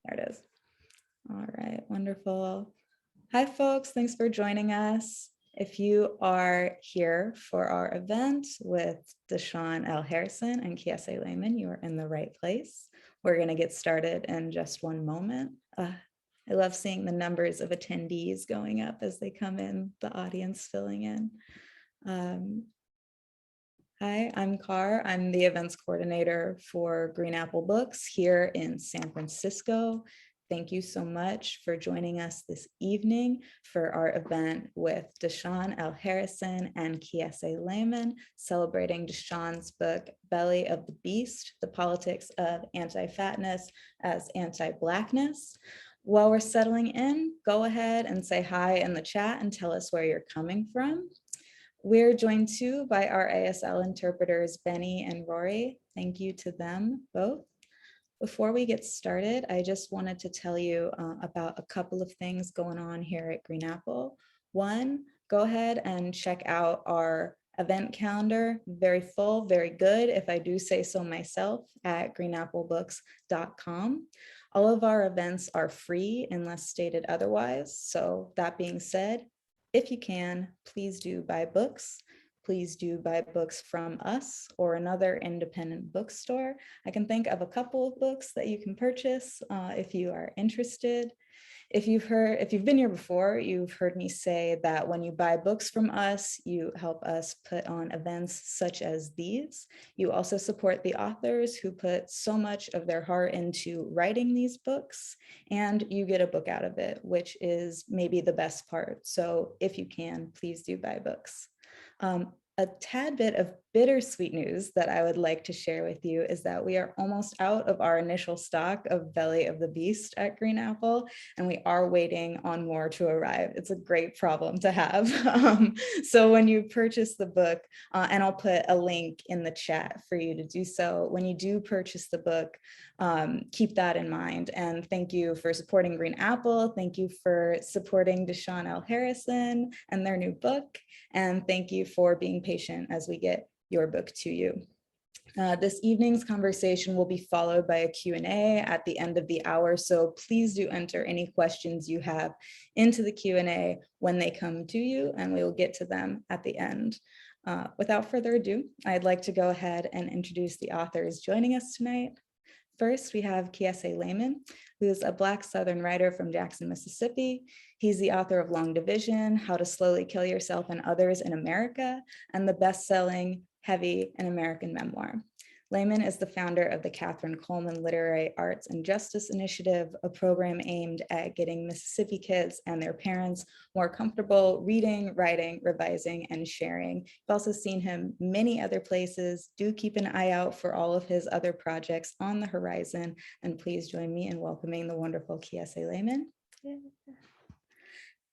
There it is. All right, wonderful. Hi, folks. Thanks for joining us. If you are here for our event with Deshaun L. Harrison and Kiese Laymon, you are in the right place. We're going to get started in just one moment. I love seeing the numbers of attendees going up as they come in, the audience filling in. Hi, I'm Car. I'm the events coordinator for Green Apple Books here in San Francisco. Thank you so much for joining us this evening for our event with Deshaun L. Harrison and Kiese Laymon, celebrating Deshaun's book, Belly of the Beast, The Politics of Anti-Fatness as Anti-Blackness. While we're settling in, go ahead and say hi in the chat and tell us where you're coming from. We're joined too by our ASL interpreters, Benny and Rory. Thank you to them both. Before we get started, I just wanted to tell you about a couple of things going on here at Green Apple. One, go ahead and check out our event calendar, very full, very good, if I do say so myself, at greenapplebooks.com. All of our events are free unless stated otherwise. So that being said, if you can, please do buy books. Please do buy books from us or another independent bookstore. I can think of a couple of books that you can purchase if you are interested. If you've been here before, you've heard me say that when you buy books from us, you help us put on events such as these. You also support the authors who put so much of their heart into writing these books, and you get a book out of it, which is maybe the best part. So if you can, please do buy books. A tad bit of bittersweet news that I would like to share with you is that we are almost out of our initial stock of Belly of the Beast at Green Apple, and we are waiting on more to arrive. It's a great problem to have. So when you purchase the book, and I'll put a link in the chat for you to do so, when you do purchase the book, keep that in mind. And thank you for supporting Green Apple. Thank you for supporting Deshaun L. Harrison and their new book. And thank you for being patient as we get your book to you. This evening's conversation will be followed by a Q&A at the end of the hour, so please do enter any questions you have into the Q&A when they come to you, and we will get to them at the end. Without further ado, I'd like to go ahead and introduce the authors joining us tonight. First, we have Kiese Laymon, who is a Black Southern writer from Jackson, Mississippi. He's the author of Long Division, How to Slowly Kill Yourself and Others in America, and the best-selling Heavy, an American Memoir. Laymon is the founder of the Catherine Coleman Literary Arts and Justice Initiative, a program aimed at getting Mississippi kids and their parents more comfortable reading, writing, revising, and sharing. You've also seen him many other places. Do keep an eye out for all of his other projects on the horizon, and please join me in welcoming the wonderful Kiese Laymon. Yeah.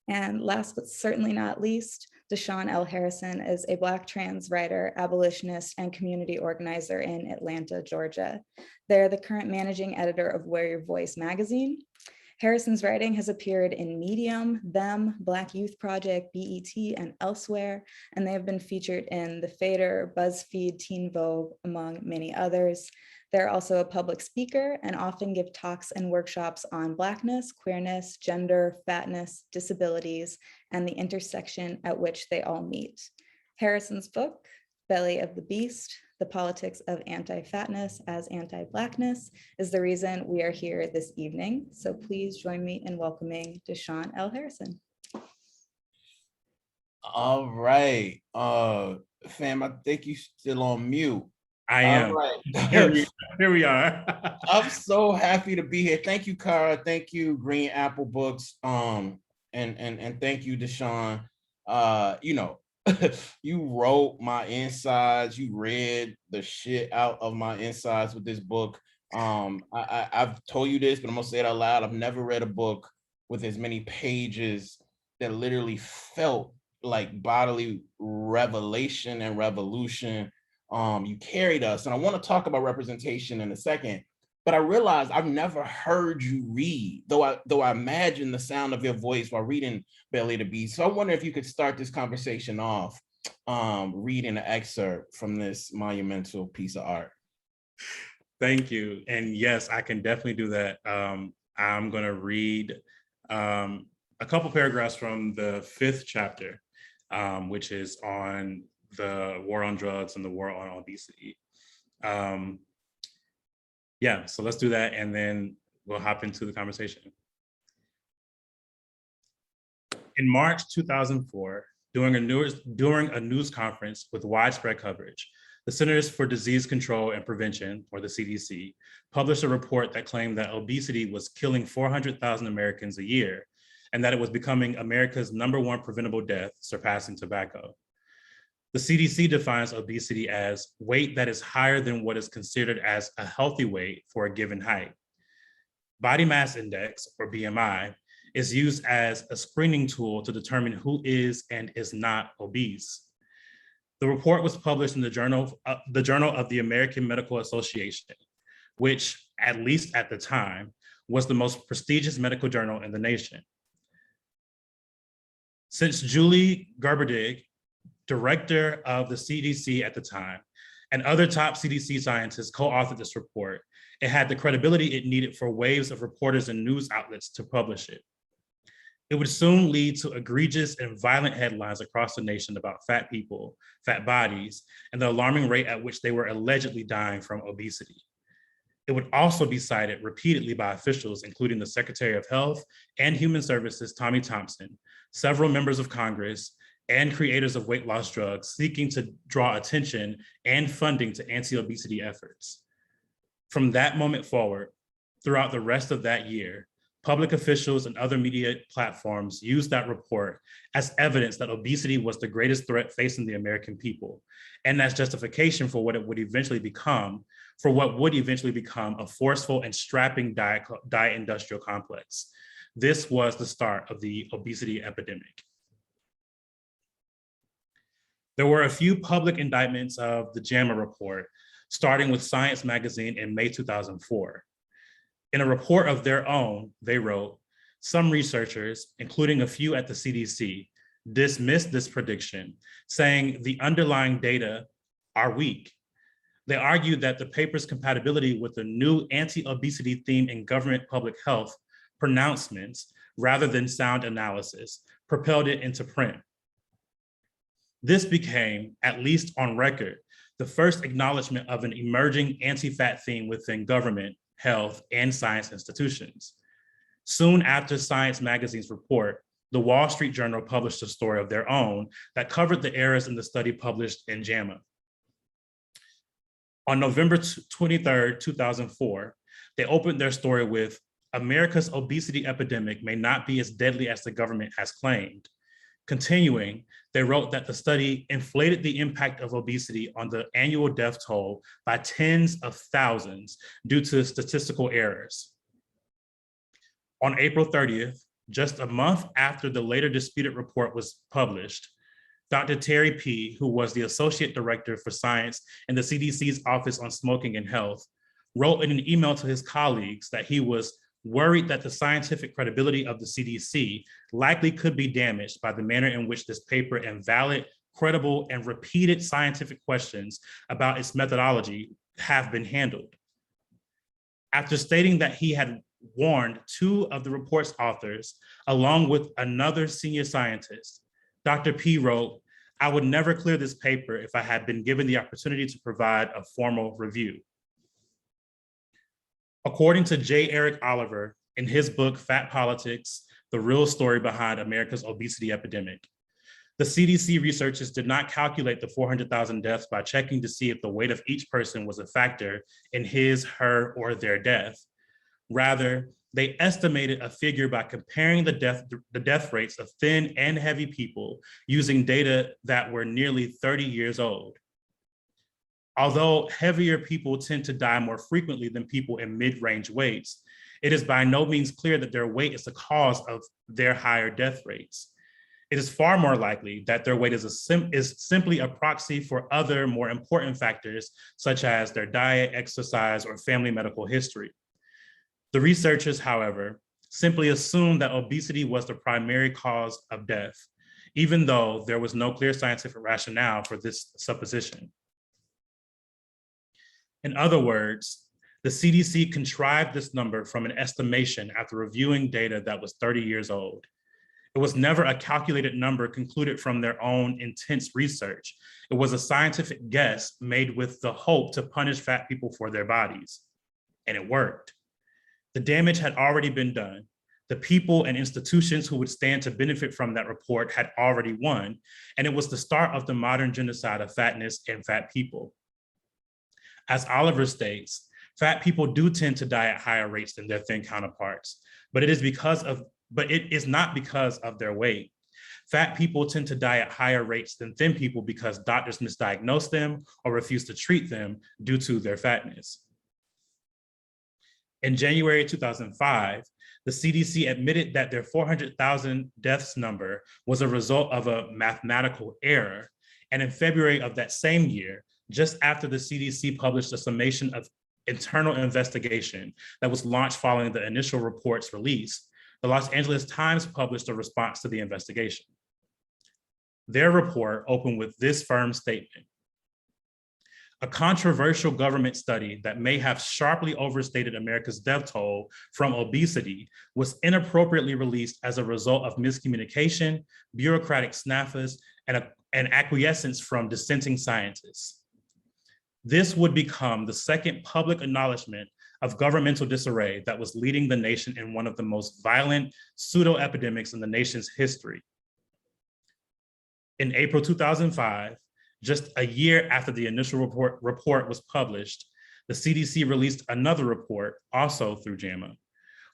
And last but certainly not least, Deshaun L. Harrison is a Black trans writer, abolitionist, and community organizer in Atlanta, Georgia. They're the current managing editor of Wear Your Voice magazine. Harrison's writing has appeared in Medium, Them, Black Youth Project, BET, and elsewhere, and they have been featured in The Fader, BuzzFeed, Teen Vogue, among many others. They're also a public speaker and often give talks and workshops on Blackness, queerness, gender, fatness, disabilities, and the intersection at which they all meet. Harrison's book, Belly of the Beast, The Politics of Anti-Fatness as Anti-Blackness, is the reason we are here this evening. So please join me in welcoming Deshaun L. Harrison. All right, fam, I think you're still on mute. I am. All right. Here we are. I'm so happy to be here. Thank you, Cara. Thank you, Green Apple Books. And thank you, Deshaun. You know, you wrote my insides. You read the shit out of my insides with this book. I've told you this, but I'm gonna say it out loud. I've never read a book with as many pages that literally felt like bodily revelation and revolution. You carried us, and I want to talk about representation in a second, but I realized I've never heard you read, though I imagine the sound of your voice while reading Belly of the Beast. So I wonder if you could start this conversation off reading an excerpt from this monumental piece of art. Thank you. And yes, I can definitely do that. I'm going to read a couple paragraphs from the 5th chapter, which is on the war on drugs and the war on obesity. Yeah, so let's do that, and then we'll hop into the conversation. In March 2004, during a news conference with widespread coverage, the Centers for Disease Control and Prevention, or the CDC, published a report that claimed that obesity was killing 400,000 Americans a year, and that it was becoming America's #1 preventable death, surpassing tobacco. The CDC defines obesity as weight that is higher than what is considered as a healthy weight for a given height. Body mass index, or BMI, is used as a screening tool to determine who is and is not obese. The report was published in the Journal of the American Medical Association, which, at least at the time, was the most prestigious medical journal in the nation. Since Julie Gerberding, director of the CDC at the time, and other top CDC scientists co-authored this report, it had the credibility it needed for waves of reporters and news outlets to publish it. It would soon lead to egregious and violent headlines across the nation about fat people, fat bodies, and the alarming rate at which they were allegedly dying from obesity. It would also be cited repeatedly by officials, including the Secretary of Health and Human Services, Tommy Thompson, several members of Congress, and creators of weight loss drugs seeking to draw attention and funding to anti-obesity efforts. From that moment forward, throughout the rest of that year, public officials and other media platforms used that report as evidence that obesity was the greatest threat facing the American people, and as justification for what would eventually become a forceful and strapping diet industrial complex. This was the start of the obesity epidemic. There were a few public indictments of the JAMA Report, starting with Science magazine in May 2004. In a report of their own, they wrote, some researchers, including a few at the CDC, dismissed this prediction, saying the underlying data are weak. They argued that the paper's compatibility with the new anti-obesity theme in government public health pronouncements, rather than sound analysis, propelled it into print. This became, at least on record, the first acknowledgement of an emerging anti-fat theme within government, health, and science institutions. Soon after Science magazine's report, the Wall Street Journal published a story of their own that covered the errors in the study published in JAMA. On November 23rd, 2004, they opened their story with, America's obesity epidemic may not be as deadly as the government has claimed. Continuing, they wrote that the study inflated the impact of obesity on the annual death toll by tens of thousands due to statistical errors. On April 30th, just a month after the later disputed report was published, Dr. Terry P., who was the Associate Director for Science in the CDC's Office on Smoking and Health, wrote in an email to his colleagues that he was worried that the scientific credibility of the CDC likely could be damaged by the manner in which this paper and valid, credible, and repeated scientific questions about its methodology have been handled. After stating that he had warned two of the report's authors, along with another senior scientist, Dr. P wrote, I would never clear this paper if I had been given the opportunity to provide a formal review. According to J. Eric Oliver, in his book, Fat Politics, The Real Story Behind America's Obesity Epidemic, the CDC researchers did not calculate the 400,000 deaths by checking to see if the weight of each person was a factor in his, her, or their death. Rather, they estimated a figure by comparing the death rates of thin and heavy people using data that were nearly 30 years old. Although heavier people tend to die more frequently than people in mid-range weights, it is by no means clear that their weight is the cause of their higher death rates. It is far more likely that their weight is simply a proxy for other more important factors, such as their diet, exercise, or family medical history. The researchers, however, simply assumed that obesity was the primary cause of death, even though there was no clear scientific rationale for this supposition. In other words, The CDC contrived this number from an estimation after reviewing data that was 30 years old. It was never a calculated number concluded from their own intense research. It was a scientific guess made with the hope to punish fat people for their bodies. And it worked. The damage had already been done. The people and institutions who would stand to benefit from that report had already won, and it was the start of the modern genocide of fatness and fat people. As Oliver states, fat people do tend to die at higher rates than their thin counterparts, but it is not because of their weight. Fat people tend to die at higher rates than thin people because doctors misdiagnose them or refuse to treat them due to their fatness. In January 2005, the CDC admitted that their 400,000 deaths number was a result of a mathematical error. And in February of that same year, just after the CDC published a summation of internal investigation that was launched following the initial report's release, the Los Angeles Times published a response to the investigation. Their report opened with this firm statement: a controversial government study that may have sharply overstated America's death toll from obesity was inappropriately released as a result of miscommunication, bureaucratic snaffles, and acquiescence from dissenting scientists. This would become the second public acknowledgement of governmental disarray that was leading the nation in one of the most violent pseudo-epidemics in the nation's history. In April 2005, just a year after the initial report was published, the CDC released another report, also through JAMA,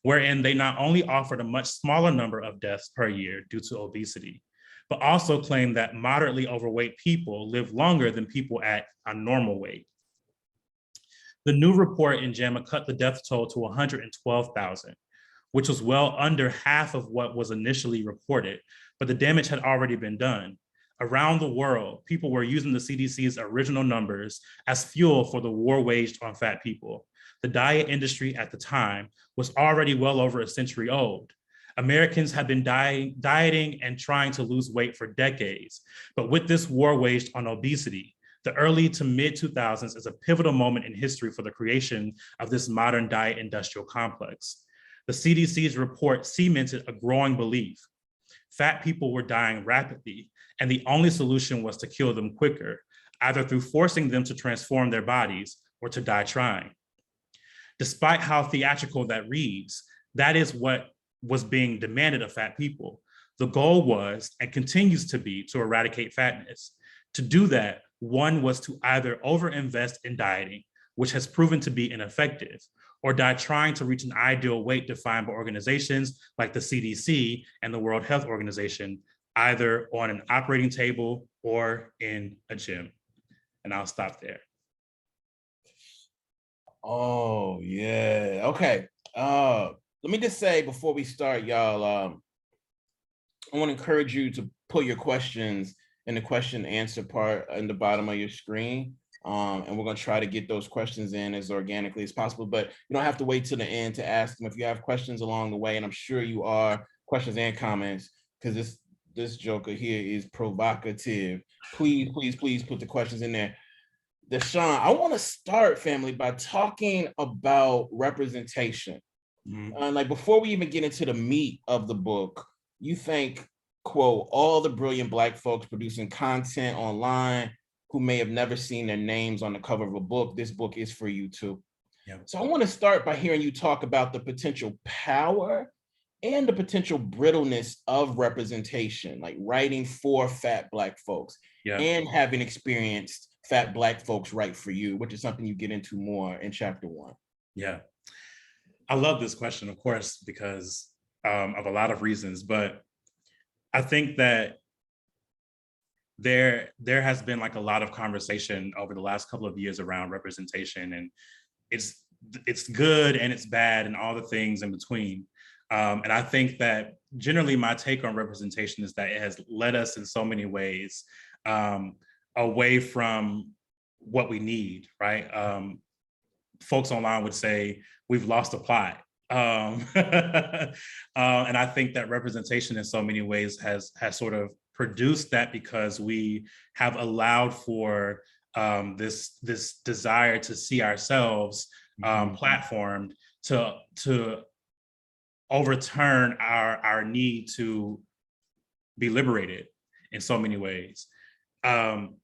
wherein they not only offered a much smaller number of deaths per year due to obesity, but also claimed that moderately overweight people live longer than people at a normal weight. The new report in JAMA cut the death toll to 112,000, which was well under half of what was initially reported, but the damage had already been done. Around the world, people were using the CDC's original numbers as fuel for the war waged on fat people. The diet industry at the time was already well over a century old. Americans had been dieting and trying to lose weight for decades. But with this war waged on obesity, the early to mid 2000s is a pivotal moment in history for the creation of this modern diet industrial complex. The CDC's report cemented a growing belief. Fat people were dying rapidly, and the only solution was to kill them quicker, either through forcing them to transform their bodies or to die trying. Despite how theatrical that reads, that is what was being demanded of fat people. The goal was, and continues to be, to eradicate fatness. To do that, one was to either overinvest in dieting, which has proven to be ineffective, or die trying to reach an ideal weight defined by organizations like the CDC and the World Health Organization, either on an operating table or in a gym. And I'll stop there. Oh, yeah. Okay. Let me just say before we start, y'all, I want to encourage you to put your questions in the question and answer part in the bottom of your screen. And we're going to try to get those questions in as organically as possible, but you don't have to wait till the end to ask them if you have questions along the way. And I'm sure you are, questions and comments, because this joker here is provocative. Please, please, please put the questions in there. Deshaun, I want to start, family, by talking about representation. Like before we even get into the meat of the book, you think, quote, all the brilliant Black folks producing content online who may have never seen their names on the cover of a book, this book is for you too. Yeah. So I want to start by hearing you talk about the potential power and the potential brittleness of representation, like writing for fat Black folks, and having experienced fat Black folks write for you, which is something you get into more in chapter 1. Yeah. I love this question, of course, because of a lot of reasons, but I think that there has been like a lot of conversation over the last couple of years around representation, and it's good and it's bad and all the things in between. And I think that generally my take on representation is that it has led us in so many ways away from what we need, right? Folks online would say we've lost the plot. And I think that representation in so many ways has sort of produced that, because we have allowed for this desire to see ourselves platformed to overturn our need to be liberated in so many ways. And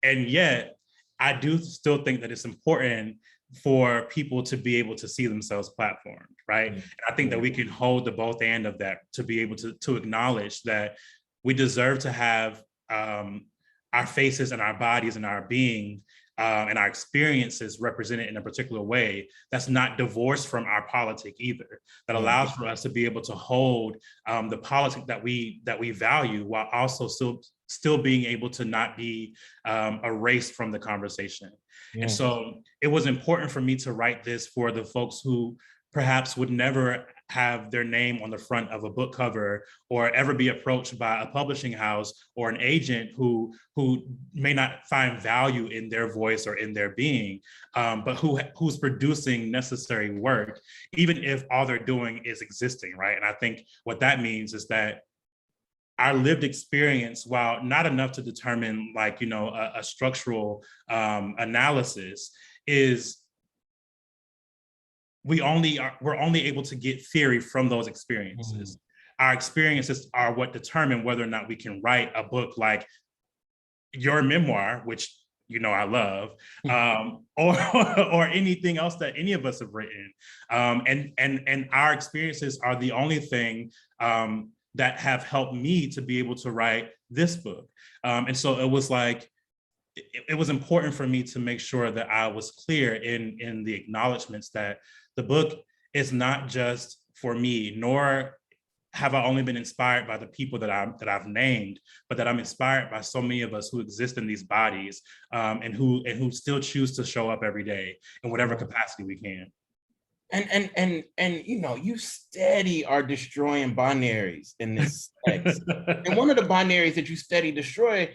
yet, I do still think that it's important for people to be able to see themselves platformed, right? And I think that we can hold the both end of that to be able to acknowledge that we deserve to have our faces and our bodies and our being and our experiences represented in a particular way that's not divorced from our politic either, that allows for us to be able to hold the politic that we value while also still being able to not be erased from the conversation. Yeah. And so it was important for me to write this for the folks who perhaps would never have their name on the front of a book cover or ever be approached by a publishing house or an agent who may not find value in their voice or in their being, but who's producing necessary work, even if all they're doing is existing, right? And I think what that means is that our lived experience, while not enough to determine like, a structural analysis, is we're only able to get theory from those experiences. Our experiences are what determine whether or not we can write a book like your memoir, which I love, or anything else that any of us have written. And our experiences are the only thing that have helped me to be able to write this book. And so it was like, it was important for me to make sure that I was clear in the acknowledgements that the book is not just for me, nor have I only been inspired by the people that I've named, but that I'm inspired by so many of us who exist in these bodies and who still choose to show up every day in whatever capacity we can. And you steady are destroying binaries in this text. And one of the binaries that you steady destroy,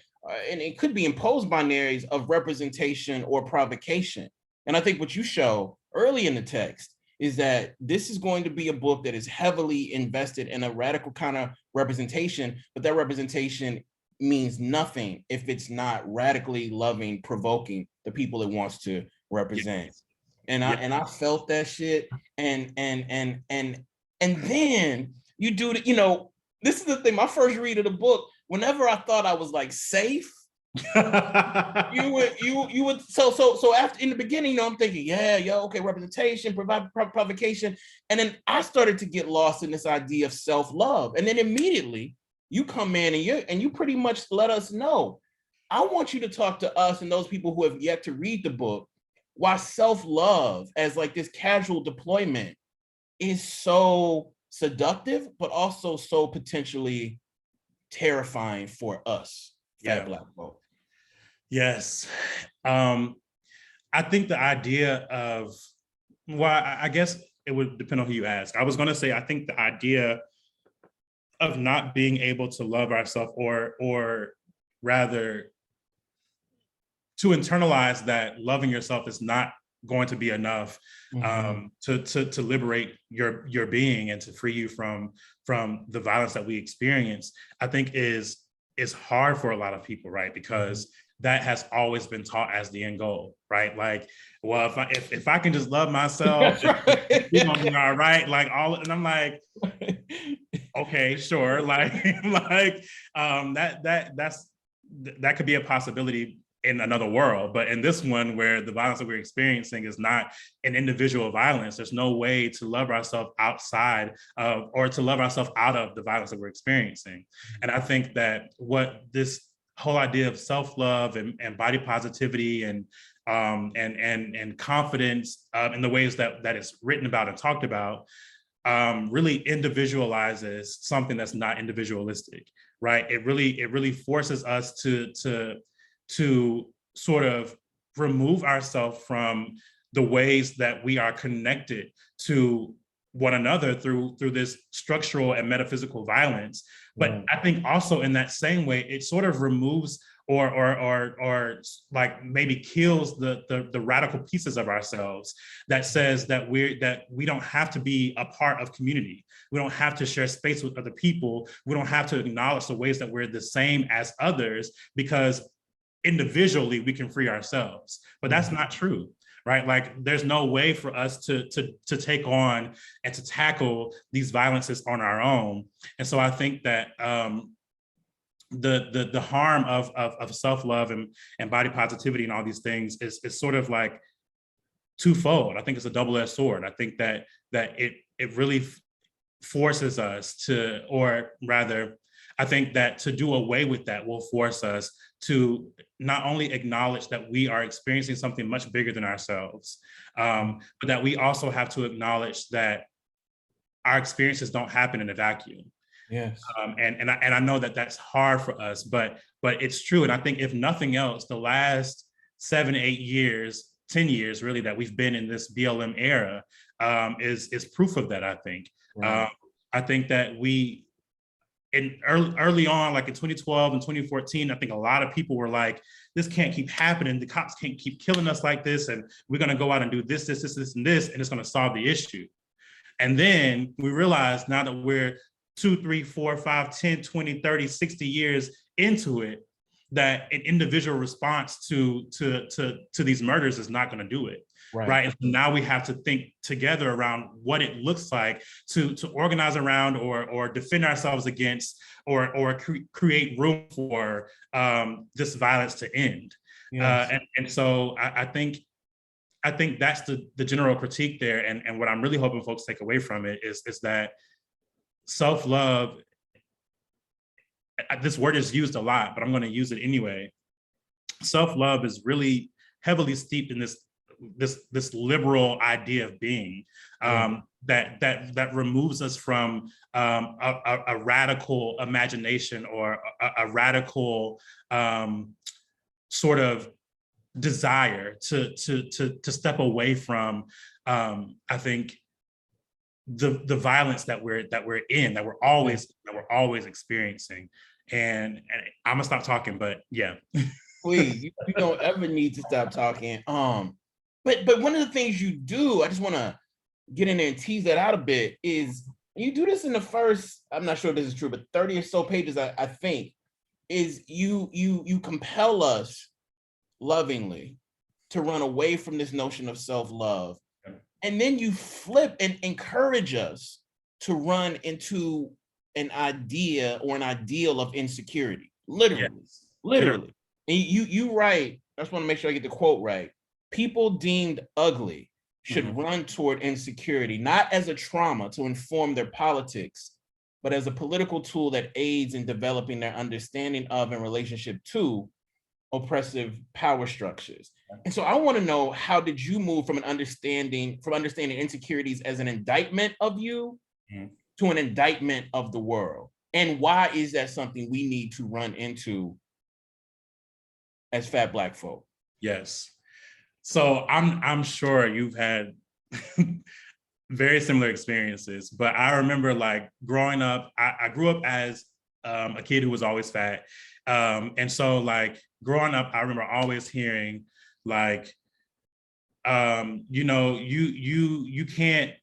and it could be imposed binaries of representation or provocation. And I think what you show early in the text is that this is going to be a book that is heavily invested in a radical kind of representation, but that representation means nothing if it's not radically loving, provoking the people it wants to represent. Yes. And I felt that shit. And then you do the, this is the thing, my first read of the book, whenever I thought I was like safe, you would so after in the beginning, I'm thinking, okay, representation, provide provocation. And then I started to get lost in this idea of self-love. And then immediately you come in and you pretty much let us know, I want you to talk to us and those people who have yet to read the book, why self-love as like this casual deployment is so seductive, but also so potentially terrifying for us, fat Black folk. Yes. I think the idea of, I guess it would depend on who you ask. I was going to say, I think the idea of not being able to love ourselves, or rather to internalize that loving yourself is not going to be enough to liberate your being and to free you from the violence that we experience, I think is hard for a lot of people, right? Because that has always been taught as the end goal, right? Like, well, if I can just love myself, you're gonna be all right. Like and I'm like, okay, sure. That could be a possibility in another world, but in this one where the violence that we're experiencing is not an individual violence, there's no way to love ourselves outside of, or to love ourselves out of the violence that we're experiencing. And I think that what this whole idea of self-love and body positivity and confidence in the ways that it's written about and talked about really individualizes something that's not individualistic, right? It really forces us to sort of remove ourselves from the ways that we are connected to one another through this structural and metaphysical violence. But I think also in that same way, it sort of removes or like maybe kills the radical pieces of ourselves that says that we don't have to be a part of community. We don't have to share space with other people. We don't have to acknowledge the ways that we're the same as others, because individually we can free ourselves. But that's not true, right? Like there's no way for us to take on and to tackle these violences on our own. And so I think that the harm of self-love and body positivity and all these things is sort of like twofold. I think it's a double-edged sword. I think that it really forces us to, or rather, I think that to do away with that will force us to not only acknowledge that we are experiencing something much bigger than ourselves, but that we also have to acknowledge that our experiences don't happen in a vacuum. Yes. And I know that that's hard for us, but it's true. And I think if nothing else, the last 7, 8 years, 10 years really that we've been in this BLM era is proof of that, I think. Right. I think that we, in early on, like in 2012 and 2014, I think a lot of people were like, this can't keep happening. The cops can't keep killing us like this. And we're going to go out and do this, and this, and it's going to solve the issue. And then we realize now that we're 2, 3, 4, 5, 10, 20, 30, 60 years into it, that an individual response to these murders is not going to do it. Right. And so now we have to think together around what it looks like to organize around or defend ourselves against or create room for this violence to end. Yes. And so I think that's the general critique there. And what I'm really hoping folks take away from it is that self-love, this word is used a lot, but I'm going to use it anyway. Self-love is really heavily steeped in this liberal idea of being that removes us from a radical imagination or a radical sort of desire to step away from I think the violence that we're always experiencing. And I'm gonna stop talking, but yeah. Please, you don't ever need to stop talking. But one of the things you do, I just want to get in there and tease that out a bit, is you do this in the first, I'm not sure if this is true, but 30 or so pages, I think, is you compel us lovingly to run away from this notion of self-love. And then you flip and encourage us to run into an idea or an ideal of insecurity. Literally. Yes. Literally. And you write, I just want to make sure I get the quote right. People deemed ugly should run toward insecurity, not as a trauma to inform their politics, but as a political tool that aids in developing their understanding of and relationship to oppressive power structures. And so I want to know, how did you move from understanding insecurities as an indictment of you to an indictment of the world? And why is that something we need to run into as fat Black folk? Yes. So I'm sure you've had very similar experiences, but I remember like growing up, I grew up as a kid who was always fat. And so like growing up, I remember always hearing like, you know, you can't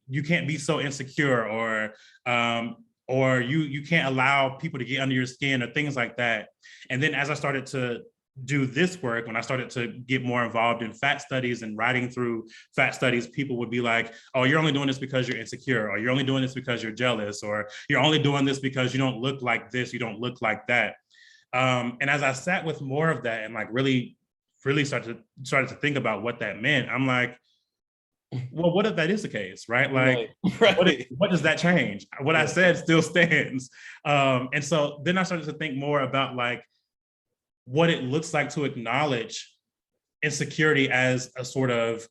be so insecure, or you can't allow people to get under your skin or things like that. And then as I started to do this work, when I started to get more involved in fat studies and writing through fat studies, people would be like, oh, you're only doing this because you're insecure, or you're only doing this because you're jealous, or you're only doing this because you don't look like this, you don't look like that. And as I sat with more of that and like really started to think about what that meant, I'm like, well, what if that is the case, right? Like, right. What does that change? What I said still stands. And so then I started to think more about like what it looks like to acknowledge insecurity as a sort of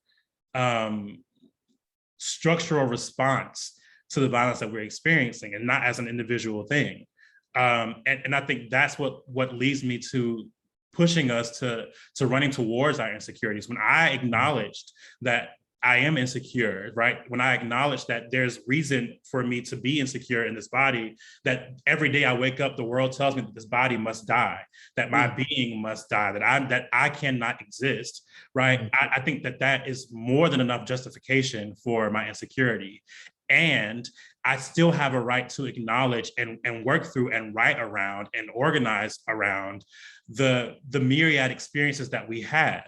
structural response to the violence that we're experiencing, and not as an individual thing. And I think that's what leads me to pushing us to running towards our insecurities. When I acknowledged that I am insecure, right? When I acknowledge that there's reason for me to be insecure in this body, that every day I wake up, the world tells me that this body must die, that my being must die, that I cannot exist, right? I think that is more than enough justification for my insecurity. And I still have a right to acknowledge and work through and write around and organize around the myriad experiences that we have.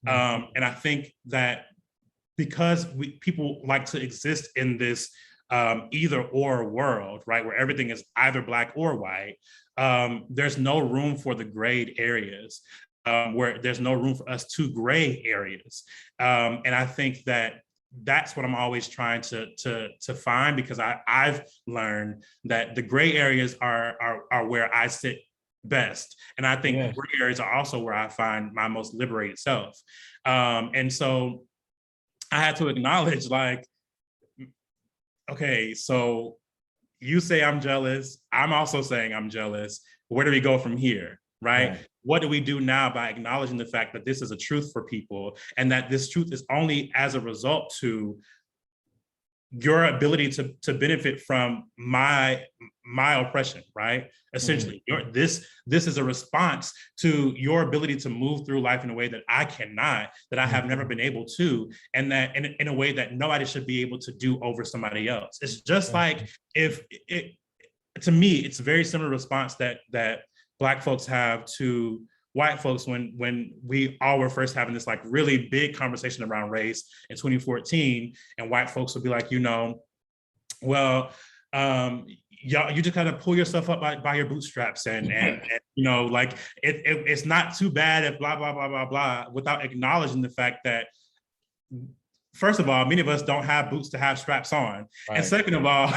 And I think that because people like to exist in this either or world, right, where everything is either Black or white, there's no room for the grayed areas, where there's no room for us to gray areas. And I think that that's what I'm always trying to find, because I've learned that the gray areas are where I sit best. And I think the gray areas are also where I find my most liberated self. And so I had to acknowledge, like, okay, so you say I'm jealous, I'm also saying I'm jealous. Where do we go from here, right? What do we do now by acknowledging the fact that this is a truth for people, and that this truth is only as a result to your ability to benefit from my oppression, right? Essentially, this is a response to your ability to move through life in a way that I cannot, that I have never been able to, and that in a way that nobody should be able to do over somebody else. It's just like, if it, to me, it's a very similar response that Black folks have to white folks when we all were first having this like really big conversation around race in 2014, and white folks would be like, well, y'all, you just kind of pull yourself up by your bootstraps, and like it's not too bad if blah blah blah blah blah, without acknowledging the fact that, first of all, many of us don't have boots to have straps on, and second of all,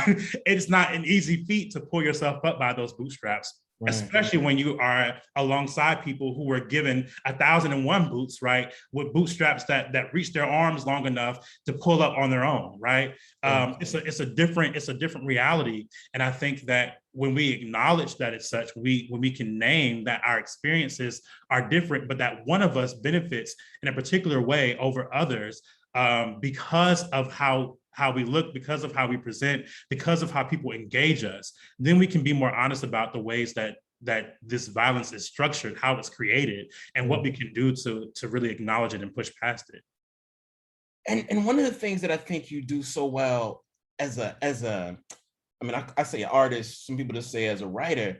it's not an easy feat to pull yourself up by those bootstraps. Especially when you are alongside people who were given 1,001 boots, right, with bootstraps that reach their arms long enough to pull up on their own, right? It's a different reality, and I think that when we acknowledge that it's such, when we can name that our experiences are different, but that one of us benefits in a particular way over others, because of how we look, because of how we present, because of how people engage us, then we can be more honest about the ways that this violence is structured, how it's created, and what we can do to really acknowledge it and push past it. And one of the things that I think you do so well as a I mean, I say artist, some people just say as a writer,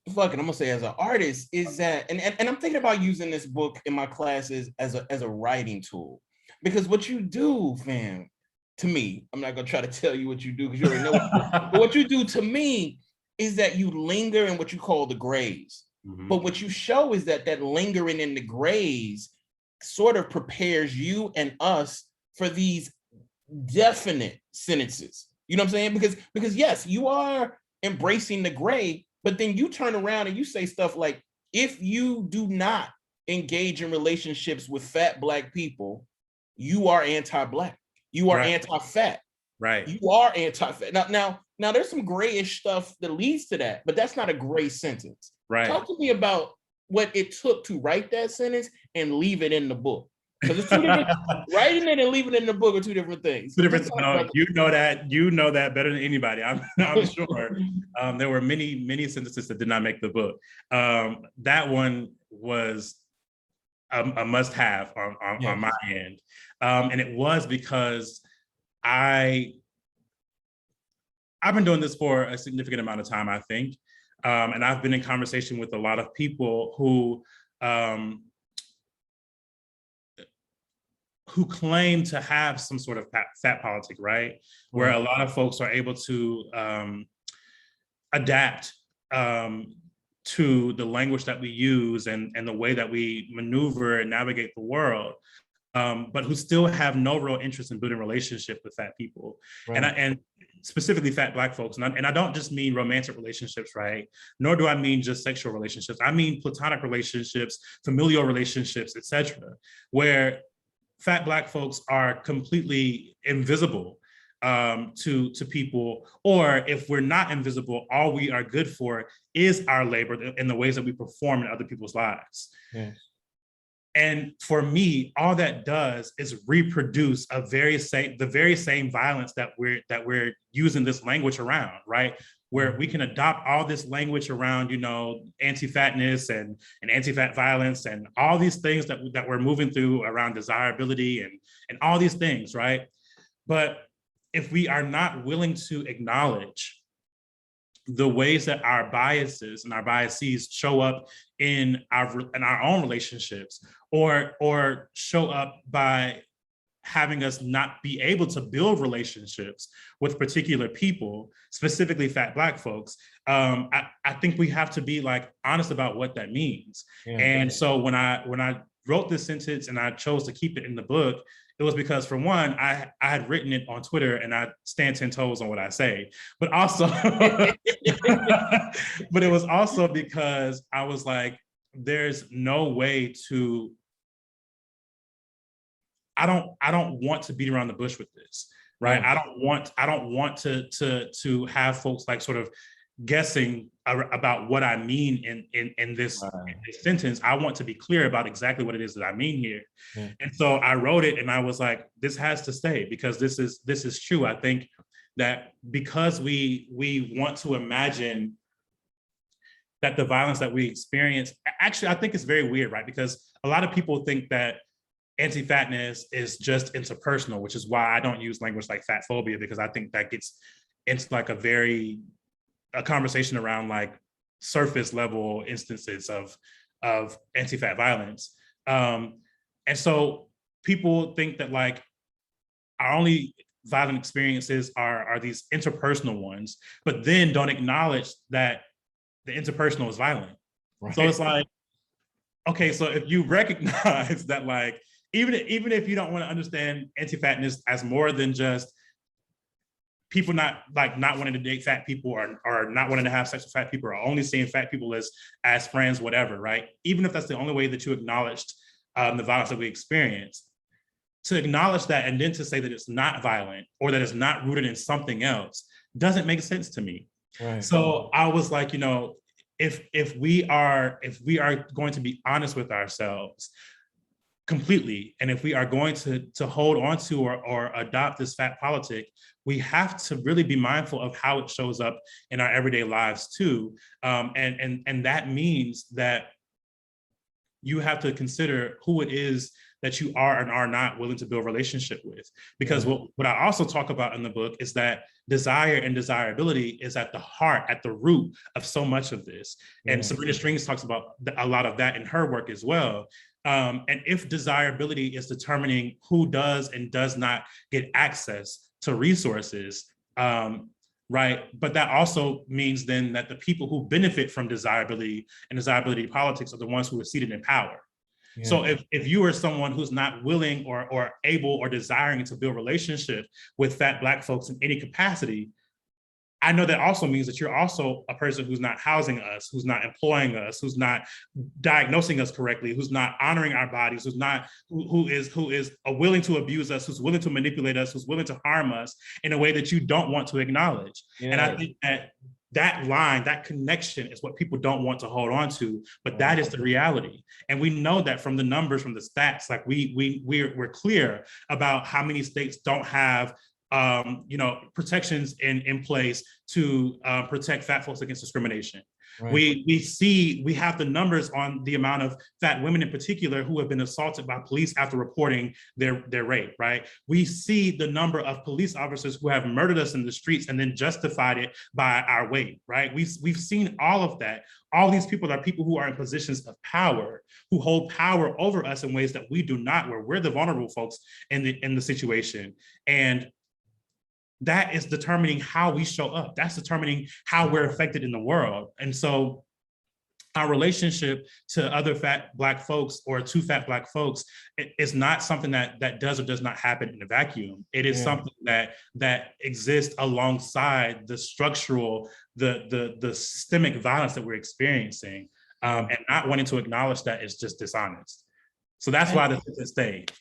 fuck it, I'm gonna say as an artist, is that, and I'm thinking about using this book in my classes as a writing tool, because what you do, fam, to me, I'm not gonna try to tell you what you do because you already know what you do, but what you do to me is that you linger in what you call the grays. But what you show is that lingering in the grays sort of prepares you and us for these definite sentences. You know what I'm saying? Because yes, you are embracing the gray, but then you turn around and you say stuff like, if you do not engage in relationships with fat Black people, you are anti-Black. You are anti-fat. Right. You are anti-fat. Now, there's some grayish stuff that leads to that, but that's not a gray sentence. Right. Talk to me about what it took to write that sentence and leave it in the book. Because it's two different. Writing it and leaving it in the book are two different things. Two different. No, you know that better than anybody. I'm sure. There were many sentences that did not make the book. That one was a must-have on my end, and it was because I've been doing this for a significant amount of time, I think, and I've been in conversation with a lot of people who claim to have some sort of fat politic, right? Where a lot of folks are able to adapt to the language that we use and the way that we maneuver and navigate the world, but who still have no real interest in building relationship with fat people, and specifically fat Black folks. And I don't just mean romantic relationships, right? Nor do I mean just sexual relationships. I mean platonic relationships, familial relationships, etc., where fat Black folks are completely invisible to people, or if we're not invisible, all we are good for is our labor and the ways that we perform in other people's lives. Yes. And for me, all that does is reproduce the very same violence that we're using this language around, right? Where we can adopt all this language around, anti-fatness and anti-fat violence and all these things that we're moving through around desirability and all these things, right? But if we are not willing to acknowledge the ways that our biases and our biases show up in our own relationships, or show up by having us not be able to build relationships with particular people, specifically fat Black folks, I think we have to be like honest about what that means. Yeah. And so when I wrote this sentence and I chose to keep it in the book, it was because, for one, I had written it on Twitter and I stand 10 toes on what I say, but also, but it was also because I was like, there's no way to, I don't want to beat around the bush with this, right? Yeah. I don't want to have folks like sort of guessing about what I mean in this sentence. I want to be clear about exactly what it is that I mean here. Yeah. And so I wrote it and I was like, this has to stay because this is true. I think that because we want to imagine that the violence that we experience, actually, I think it's very weird, right? Because a lot of people think that anti-fatness is just interpersonal, which is why I don't use language like fat phobia, because I think that gets into like a conversation around like surface level instances of anti-fat violence. And so people think that like our only violent experiences are these interpersonal ones, but then don't acknowledge that the interpersonal is violent. Right. So it's like, okay, so if you recognize that like, even if you don't want to understand anti-fatness as more than just people not wanting to date fat people or not wanting to have sex with fat people or only seeing fat people as friends, whatever, right? Even if that's the only way that you acknowledged the violence that we experience, to acknowledge that and then to say that it's not violent or that it's not rooted in something else doesn't make sense to me. Right. So I was like, you know, if we are going to be honest with ourselves completely, and if we are going to hold on to or adopt this fat politic, we have to really be mindful of how it shows up in our everyday lives too. And that means that you have to consider who it is that you are and are not willing to build a relationship with. Because what I also talk about in the book is that desire and desirability is at the heart, at the root of so much of this. And Sabrina Strings talks about a lot of that in her work as well. And if desirability is determining who does and does not get access to resources, right? But that also means then that the people who benefit from desirability and desirability politics are the ones who are seated in power. Yeah. So if you are someone who's not willing or able or desiring to build relationship with fat Black folks in any capacity, I know that also means that you're also a person who's not housing us, who's not employing us, who's not diagnosing us correctly, who's not honoring our bodies, who is willing to abuse us, who's willing to manipulate us, who's willing to harm us in a way that you don't want to acknowledge. Yeah. And I think that line, that connection is what people don't want to hold on to, but that is the reality. And we know that from the numbers, from the stats, like we're clear about how many states don't have protections in place to protect fat folks against discrimination. Right. We have the numbers on the amount of fat women in particular who have been assaulted by police after reporting their rape, right? We see the number of police officers who have murdered us in the streets and then justified it by our weight, right? We've seen all of that. All these people are people who are in positions of power, who hold power over us in ways that we do not, where we're the vulnerable folks in the situation. And that is determining how we show up. That's determining how we're affected in the world. And so our relationship to other fat Black folks or to fat Black folks is not something that does or does not happen in a vacuum. It is something that exists alongside the structural, the systemic violence that we're experiencing. And not wanting to acknowledge that is just dishonest. So that's why this stayed.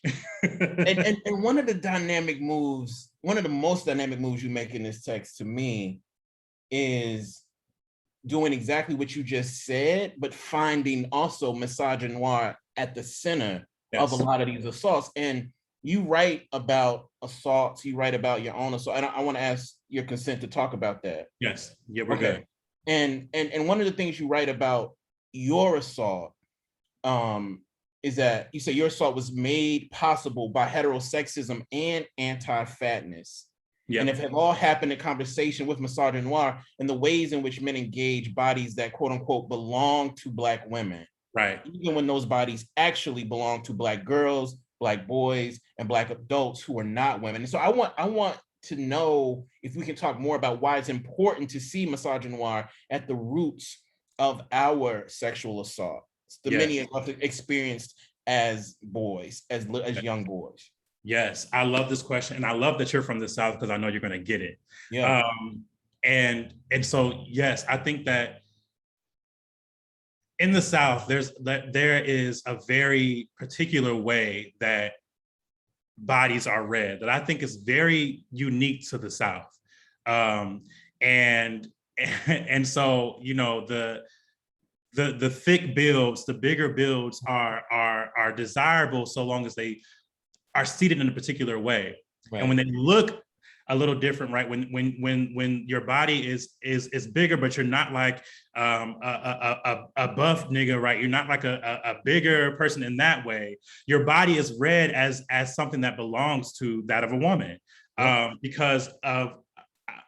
and one of the dynamic moves, one of the most dynamic moves you make in this text to me is doing exactly what you just said, but finding also misogynoir at the center of a lot of these assaults. And you write about assaults, you write about your own assault. And I want to ask your consent to talk about that. Yes, yeah, we're good. And one of the things you write about your assault is that you say your assault was made possible by heterosexism and anti-fatness. Yep. And if it all happened in conversation with misogynoir and the ways in which men engage bodies that quote unquote belong to Black women. Right. Even when those bodies actually belong to Black girls, Black boys and Black adults who are not women. And so I want to know if we can talk more about why it's important to see misogynoir at the roots of our sexual assault, the many of us experienced as boys, as young boys. Yes, I love this question, and I love that you're from the South because I know you're going to get it. Yeah. And so yes, I think that in the South, there is a very particular way that bodies are read that I think is very unique to the South. And so, you know, the thick builds, the bigger builds are desirable so long as they are seated in a particular way. Right. And when they look a little different, right? When your body is bigger, but you're not like a buff nigga, right? You're not like a bigger person in that way. Your body is read as something that belongs to that of a woman, because of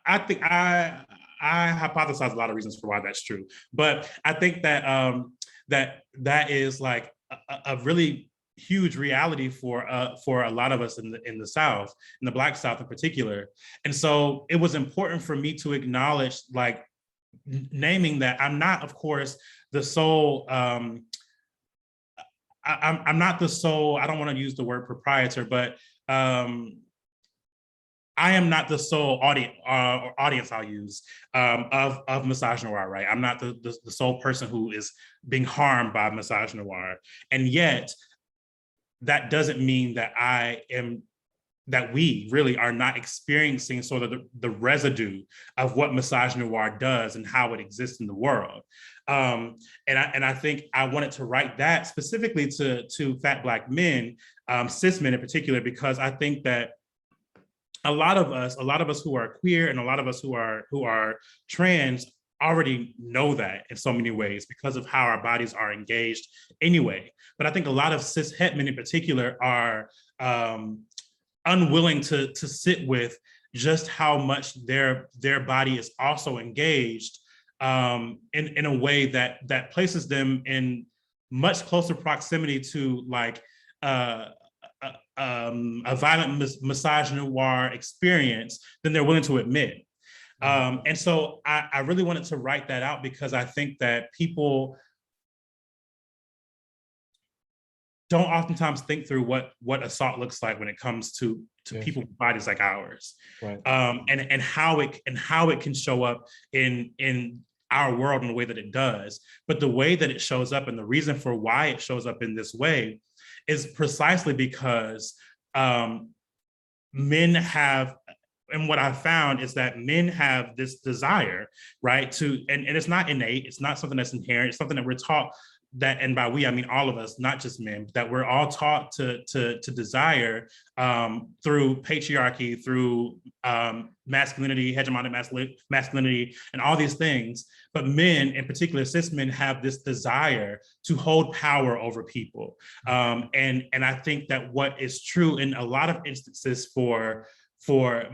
I think I hypothesize a lot of reasons for why that's true, but I think that that is like a really huge reality for a lot of us in the South, in the Black South in particular. And so it was important for me to acknowledge, like, naming that I'm not, of course, the sole, I'm not the sole, I don't want to use the word proprietor, but I am not the sole audience I'll use of Misogynoir, right? I'm not the sole person who is being harmed by Misogynoir. And yet, that doesn't mean that that we really are not experiencing sort of the residue of what Misogynoir does and how it exists in the world. And I think I wanted to write that specifically to fat Black men, cis men in particular, because I think that a lot of us who are queer and a lot of us who are trans already know that in so many ways because of how our bodies are engaged anyway. But I think a lot of cis het men in particular are unwilling to sit with just how much their body is also engaged in a way that places them in much closer proximity to like a violent misogynoir experience than they're willing to admit. And so I really wanted to write that out because I think that people don't oftentimes think through what assault looks like when it comes to people's bodies like ours, right. And how it can show up in our world in the way that it does. But the way that it shows up and the reason for why it shows up in this way is precisely because men have, and what I found is that men have this desire, right, and it's not innate, it's not something that's inherent, it's something that we're taught that, and by we, I mean all of us, not just men, that we're all taught to desire through patriarchy, through masculinity, hegemonic masculinity, and all these things. But men, in particular, cis men, have this desire to hold power over people. And I think that what is true in a lot of instances for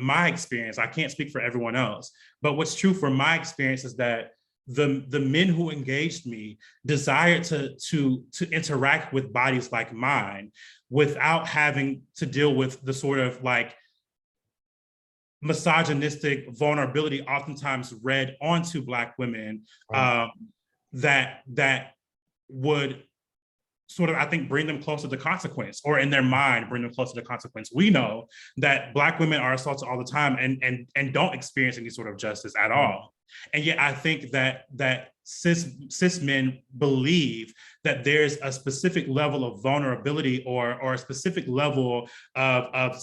my experience, I can't speak for everyone else, but what's true for my experience is that the men who engaged me desired to interact with bodies like mine without having to deal with the sort of like misogynistic vulnerability oftentimes read onto Black women, that would sort of, I think, bring them closer to consequence, or in their mind, bring them closer to consequence. We know that Black women are assaulted all the time and don't experience any sort of justice at all. And yet I think that cis men believe that there's a specific level of vulnerability or a specific level of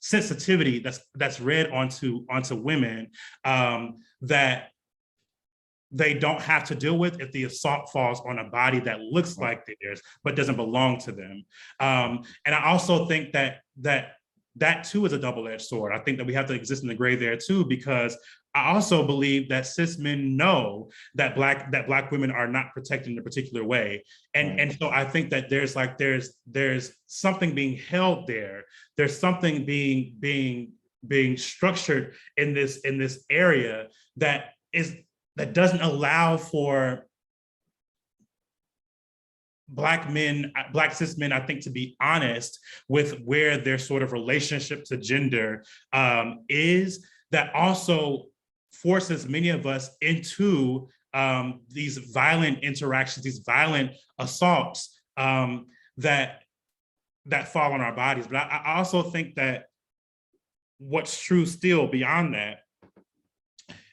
sensitivity that's read onto women that they don't have to deal with if the assault falls on a body that looks like theirs but doesn't belong to them. And I also think that too is a double-edged sword. I think that we have to exist in the gray there too, because I also believe that cis men know that black women are not protected in a particular way. And so I think that there's something being held there. There's something being structured in this area that doesn't allow for Black cis men, I think, to be honest with where their sort of relationship to gender is, that also forces many of us into these violent interactions, these violent assaults that fall on our bodies. But I also think that what's true still beyond that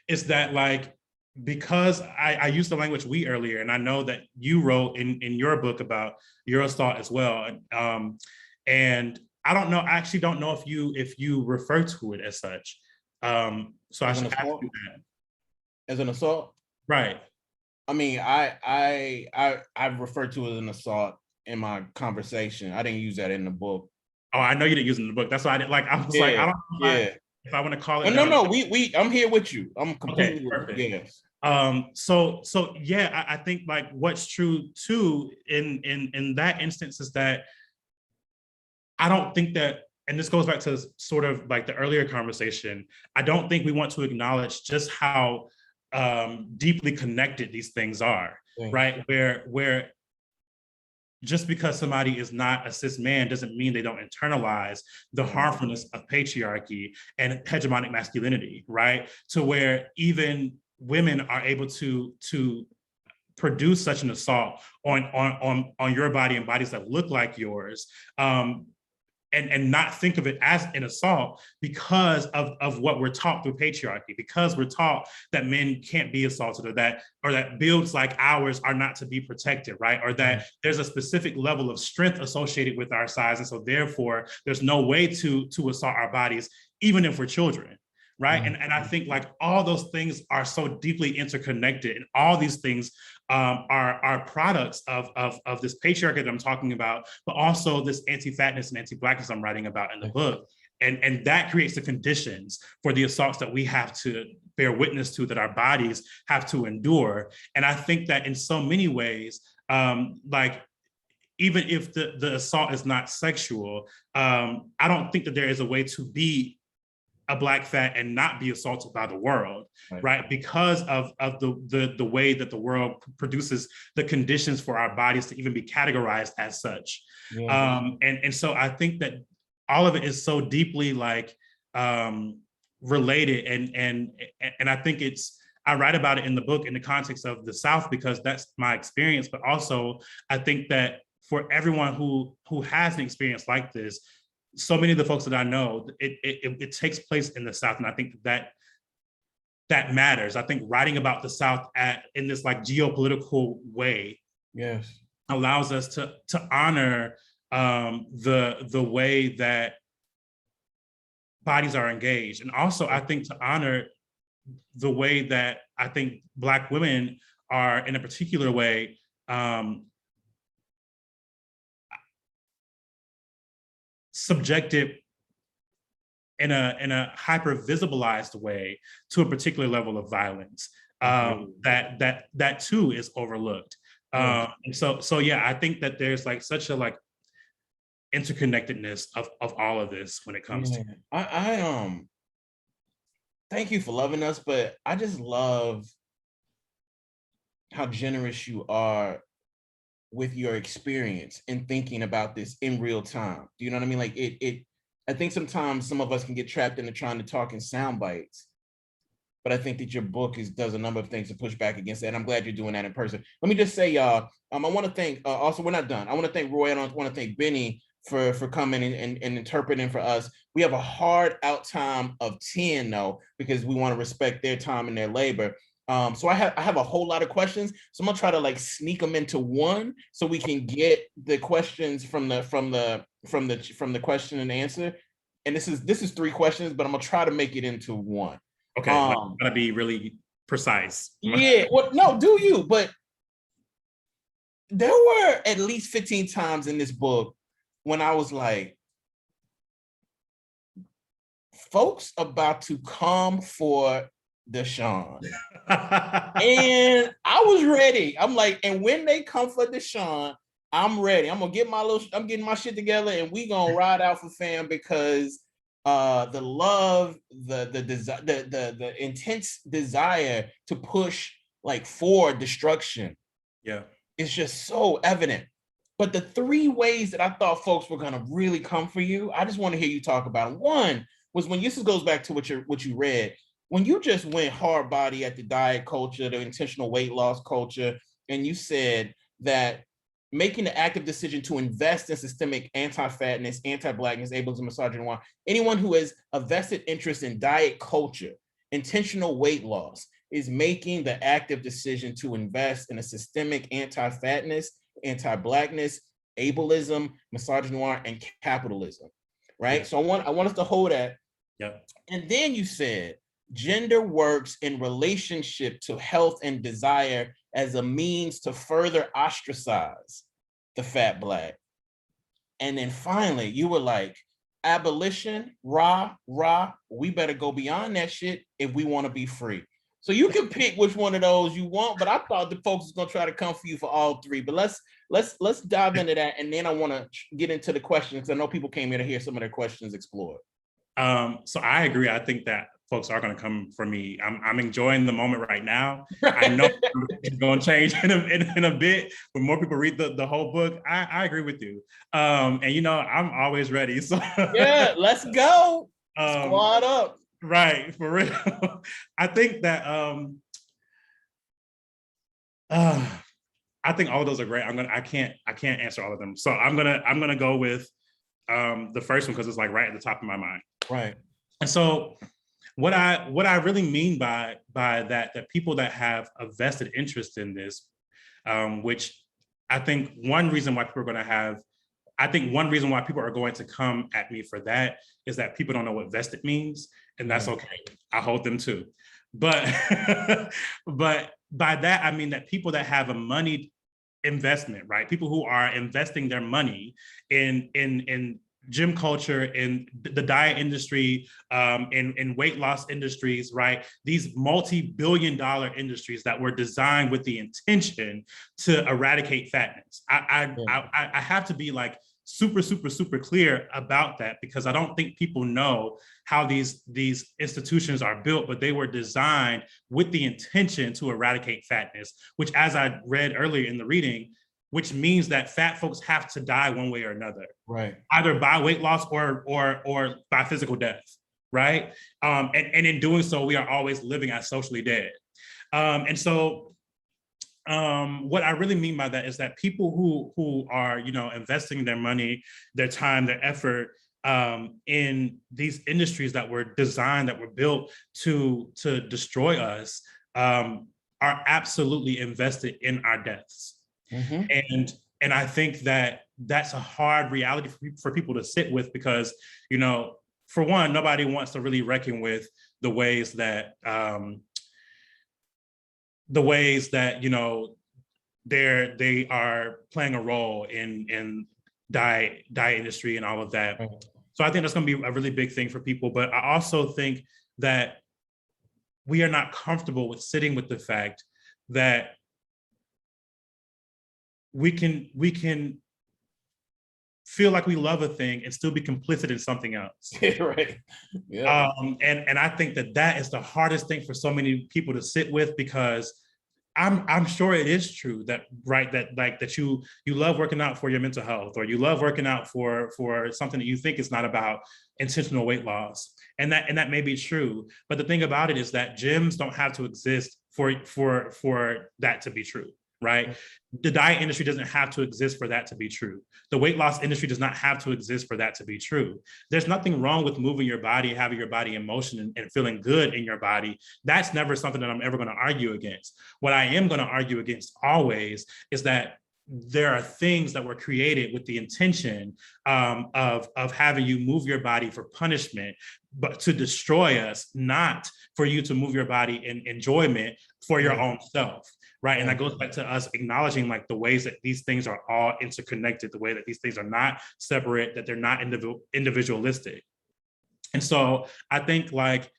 is that, like, because I used the language "we" earlier, and I know that you wrote in your book about your assault as well, and I don't know, I actually don't know if you refer to it as such. So I should ask you that. As an assault, right? I mean, I refer to it as an assault in my conversation. I didn't use that in the book. Oh, I know you didn't use it in the book. That's why I didn't, like, I was like, I don't know if I want to call it. No, I'm here with you. I'm completely okay, perfect. Yes. So yeah, I think, like, what's true too in that instance is that I don't think that, and this goes back to sort of like the earlier conversation, I don't think we want to acknowledge just how deeply connected these things are, right? Where just because somebody is not a cis man doesn't mean they don't internalize the harmfulness of patriarchy and hegemonic masculinity, right? To where even women are able to produce such an assault on your body and bodies that look like yours, and not think of it as an assault because of what we're taught through patriarchy, because we're taught that men can't be assaulted, or that builds like ours are not to be protected, right? Or that there's a specific level of strength associated with our size, and so therefore there's no way to assault our bodies, even if we're children. Right. And I think, like, all those things are so deeply interconnected, and all these things are products of this patriarchy that I'm talking about, but also this anti-fatness and anti-blackness I'm writing about in the book. And that creates the conditions for the assaults that we have to bear witness to, that our bodies have to endure. And I think that in so many ways, like, even if the assault is not sexual, I don't think that there is a way to be a Black fat and not be assaulted by the world, right? Because of the way that the world produces the conditions for our bodies to even be categorized as such. And so I think that all of it is so deeply, like, related, and I think I write about it in the book in the context of the South because that's my experience, but also I think that for everyone who has an experience like this, so many of the folks that I know, it takes place in the South, and I think that matters. I think writing about the South in this, like, geopolitical way, allows us to honor the way that bodies are engaged, and also I think to honor the way that I think Black women are, in a particular way, subjected in a hyper visibilized way to a particular level of violence that too is overlooked. And so yeah, I think that there's, like, such a, like, interconnectedness of all of this when it comes to I thank you for loving us, but I just love how generous you are with your experience and thinking about this in real time. Do you know what I mean? Like, I think sometimes some of us can get trapped into trying to talk in sound bites, but I think that your book does a number of things to push back against that. And I'm glad you're doing that in person. Let me just say, y'all, I want to thank, also, we're not done. I want to thank Roy, and I want to thank Benny for coming and interpreting for us. We have a hard out time of 10 though, because we want to respect their time and their labor. So I have a whole lot of questions. So I'm gonna try to, like, sneak them into one so we can get the questions from the question and answer. And this is 3 questions, but I'm gonna try to make it into one. Okay, I'm gonna be really precise. Yeah, well, no, do you? But there were at least 15 times in this book when I was like, folks about to come for Deshaun. And I was ready. I'm like, and when they come for Deshaun, I'm ready. I'm getting my shit together, and we gonna ride out for fam, because the love, the intense desire to push, like, for destruction, it's just so evident. But the three ways that I thought folks were gonna really come for you, I just want to hear you talk about them. One was when this goes back to what you read, when you just went hard body at the diet culture, the intentional weight loss culture, and you said that making the active decision to invest in systemic anti-fatness, anti-blackness, ableism, misogynoir, anyone who has a vested interest in diet culture, intentional weight loss, is making the active decision to invest in a systemic anti-fatness, anti-blackness, ableism, misogynoir, and capitalism, right? Yeah. So I want us to hold that. Yep. And then you said, gender works in relationship to health and desire as a means to further ostracize the fat Black. And then finally, you were like, abolition, rah, we better go beyond that shit if we want to be free. So you can pick which one of those you want, but I thought the folks was gonna try to come for you for all three. But let's dive into that, and then I want to get into the questions because I know people came here to hear some of their questions explored. So I agree. I think that folks are going to come for me. I'm enjoying the moment right now. I know it's going to change in a bit when more people read the whole book. I agree with you. And you know, I'm always ready. So yeah, let's go. Squad up. Right, for real. I think that I think all of those are great. I can't answer all of them. So I'm gonna go with the first one because it's like right at the top of my mind. Right. And so what I really mean by that people that have a vested interest in this, which I think one reason why people are going to come at me for that is that people don't know what vested means, and that's okay. I hold them too. But but by that I mean that people that have a moneyed investment, right? People who are investing their money in gym culture, in the diet industry, in weight loss industries, right? These multi-billion-dollar industries that were designed with the intention to eradicate fatness. I have to be like super clear about that because I don't think people know how these institutions are built, but they were designed with the intention to eradicate fatness, which, as I read earlier in the reading, which means that fat folks have to die one way or another, right? Either by weight loss or by physical death, right? And in doing so, we are always living as socially dead. And so what I really mean by that is that people who are, you know, investing their money, their time, their effort in these industries that were designed, that were built to destroy us, are absolutely invested in our deaths. Mm-hmm. And I think that that's a hard reality for people to sit with because, you know, for one, nobody wants to really reckon with the ways that you know they are playing a role in diet industry and all of that. Mm-hmm. So I think that's going to be a really big thing for people. But I also think that we are not comfortable with sitting with the fact that we can feel like we love a thing and still be complicit in something else. Right. Yeah. And I think that is the hardest thing for so many people to sit with because I'm sure it is true that, right, that like that you love working out for your mental health, or you love working out for something that you think is not about intentional weight loss. And that may be true. But the thing about it is that gyms don't have to exist for that to be true. Right? The diet industry doesn't have to exist for that to be true. The weight loss industry does not have to exist for that to be true. There's nothing wrong with moving your body, having your body in motion and feeling good in your body. That's never something that I'm ever going to argue against. What I am going to argue against always is that there are things that were created with the intention of having you move your body for punishment, but to destroy us, not for you to move your body in enjoyment for your own self. Right. And that goes back to us acknowledging like the ways that these things are all interconnected, the way that these things are not separate, that they're not individualistic. And so I think like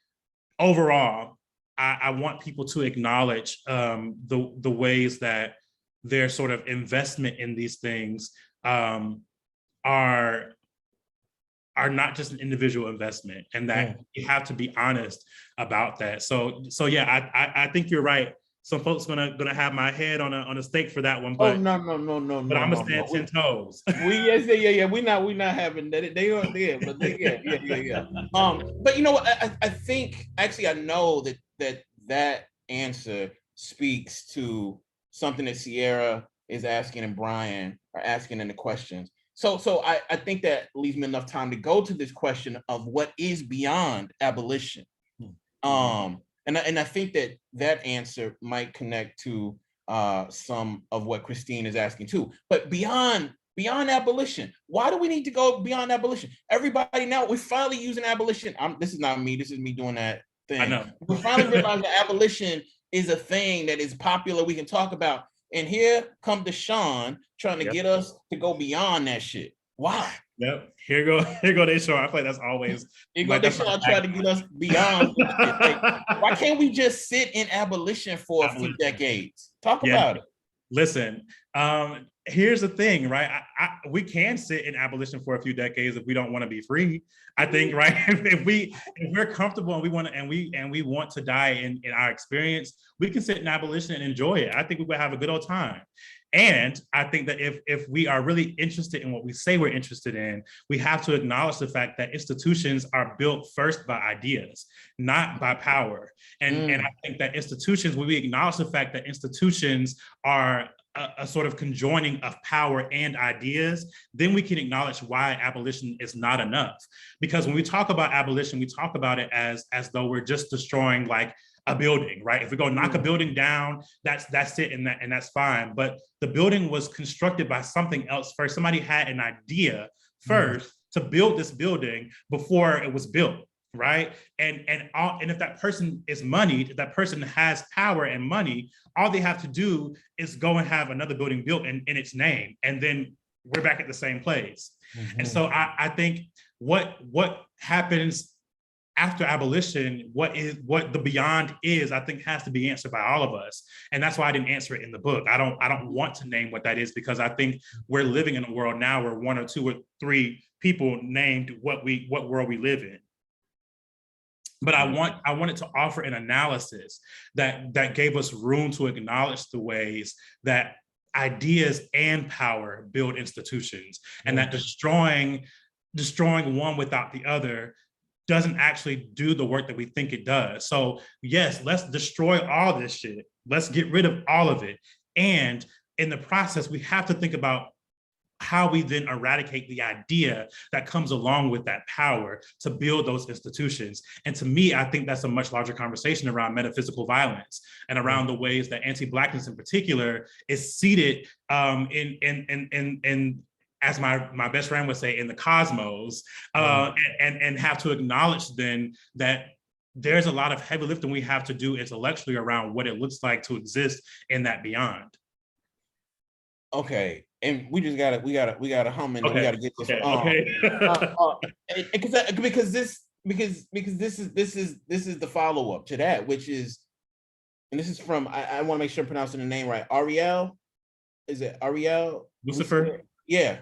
overall, I want people to acknowledge the ways that their sort of investment in these things are not just an individual investment, and that you have to be honest about that. So yeah, I think you're right. some folks gonna have my head on a stake for that one, Oh but no, but I'm gonna stand 10 toes. Yeah. We're not having that. They are there, but yeah. But you know what? I think actually I know that answer speaks to something that Sierra is asking and Brian are asking in the questions. So I think that leaves me enough time to go to this question of what is beyond abolition. And I think that answer might connect to some of what Christine is asking too. But beyond abolition, why do we need to go beyond abolition? Everybody now, we're finally using abolition. This is not me, this is me doing that thing. I know. We finally realized that abolition is a thing that is popular, we can talk about. And here come Deshaun trying to get us to go beyond that shit. Why? Yep. Here go Deshaun. I feel like that's always. Here go Deshaun trying to get us beyond. Like, why can't we just sit in abolition for a few decades? Talk about it. Listen, here's the thing, right? We can sit in abolition for a few decades if we don't want to be free. I think, right? if we're comfortable and we want to, and we want to die in our experience, we can sit in abolition and enjoy it. I think we would have a good old time. And I think that if we are really interested in what we say we're interested in, we have to acknowledge the fact that institutions are built first by ideas, not by power. And I think that institutions, when we acknowledge the fact that institutions are a sort of conjoining of power and ideas, then we can acknowledge why abolition is not enough. Because when we talk about abolition, we talk about it as though we're just destroying like a building, right? If we go knock a building down, that's it, and that's fine. But the building was constructed by something else first. Somebody had an idea first to build this building before it was built, right? And if that person is moneyed, if that person has power and money, all they have to do is go and have another building built in its name, and then we're back at the same place. And so I think what happens after abolition, what the beyond is, I think has to be answered by all of us. And that's why I didn't answer it in the book. I don't want to name what that is, because I think we're living in a world now where one or two or three people named what world we live in. But I wanted to offer an analysis that gave us room to acknowledge the ways that ideas and power build institutions, and that destroying one without the other doesn't actually do the work that we think it does. So yes, let's destroy all this shit. Let's get rid of all of it. And in the process, we have to think about how we then eradicate the idea that comes along with that power to build those institutions. And to me, I think that's a much larger conversation around metaphysical violence and around the ways that anti-Blackness in particular is seated in as my best friend would say, in the cosmos, and have to acknowledge then that there's a lot of heavy lifting we have to do intellectually around what it looks like to exist in that beyond. Okay, and we gotta hum and we gotta get this. Because this is the follow up to that, which is, and this is from I want to make sure I'm pronouncing the name right. Ariel, is it Ariel? Lucifer? Yeah.